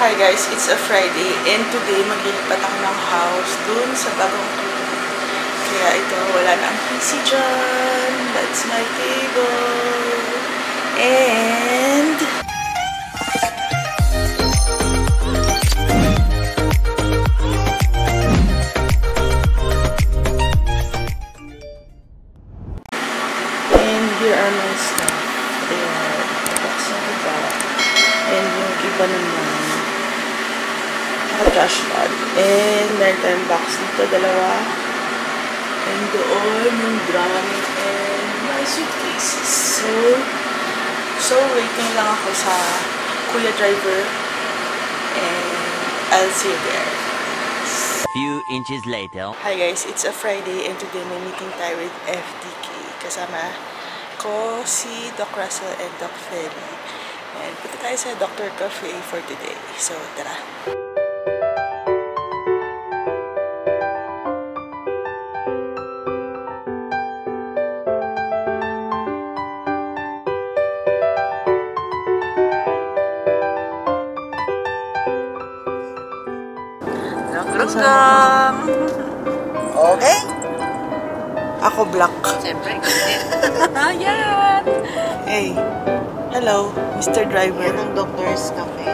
Hi guys, it's a Friday and today maglilipat ako ng house dun sa bagong kaya ito, wala na ang PC dyan. That's my table. And here are my stuff. Ayan, box na iba. And yung iba naman trash bag. And meron tayong box dito, dalawa. And doon yung drum and my suitcases. So waiting lang ako sa kuya driver. And I'll see you there. Few inches later. Hi guys, it's a Friday and today may meeting tayo with FDK. Kasama ko si Doc Russell and Doc Feli. And punta tayo sa Dr. Cafe for today. So, tara! Welcome! Okay? Ako black. Siyempre, yan! Hey, hello, Mr. Driver. Yan ang Doctor's Cafe.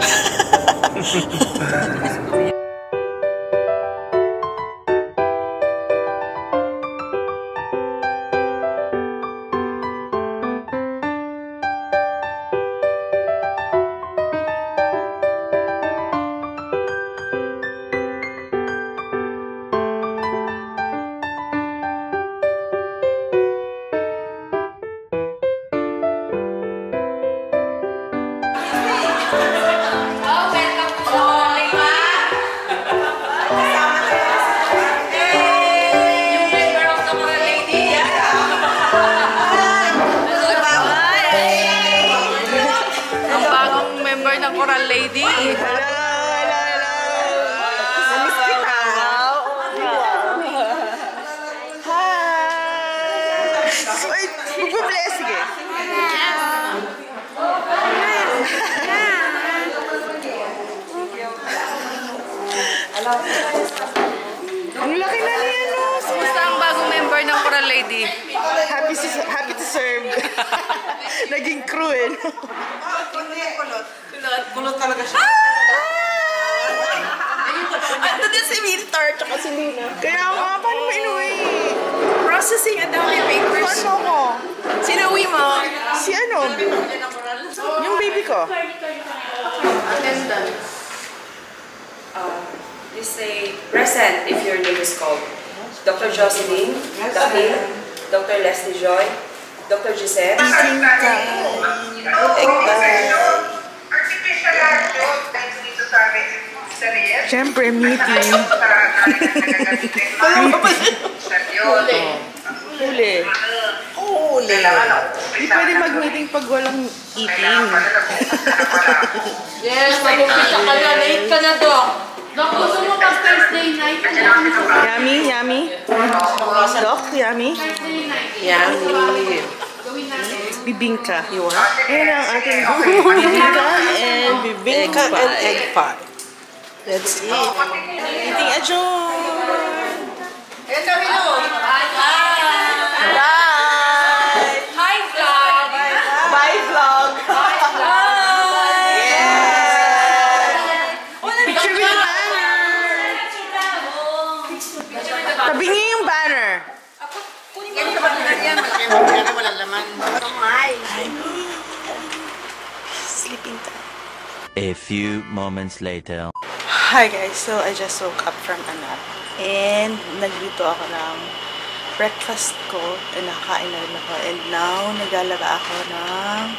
Coral Lady. Hello! Namiss kita. Hi! Ay, magpabless, sige. Ang laki na niya, no? Kumusta ang bagong member ng Coral Lady? Happy to serve. Naging crew, eh. Kulot talaga siya. Ando din si Winter, tsaka si Luna. Kaya nga, paano mo inuwi? Processing at dami papers. Paano ko? Sinuwi mo? Si ano? Yung baby ko. Attendant. Please say present if your name is called. Dr. Jocelyn, Dahil, Dr. Leslie Joy, Dr. Giselle. Siyempre, meeting. Huli. Huli. Di pwede mag-meeting pag walang eating. Yes, mag-umpisa ka na. Late ka na, Doc. Doc, gusto mo pag Thursday night? Yummy, yummy. Doc, yummy. Thursday night. Yummy. Gawin natin. Bibingka. Ayan ang ating bibingka and bibingka and egg pie. That's it. Eating adjourn. Hello, hello. Bye. Hi, vlog! Bye, vlog. Bye. Yeah. Picture with the banner. Tabi niyo yung banner. Ganito ba na yan? Malaki walang laman. Sleeping time. A few moments later. Hi guys, so I just woke up from a nap and nagluto ako ng breakfast ko and nakakain na rin ako and now naglalaba ako ng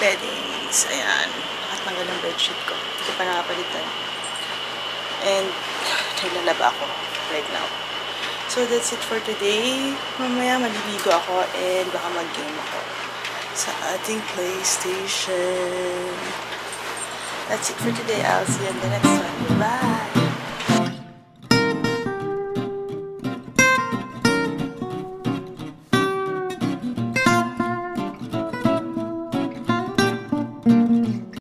beddings. Ayan, nakatanggal ng bedsheet ko. Hindi pa nakapalitan. And naglalaba ako right now. So that's it for today. Mamaya maliligo ako and baka mag-game ako sa ating PlayStation. That's it for today. I'll see you in the next one. Bye!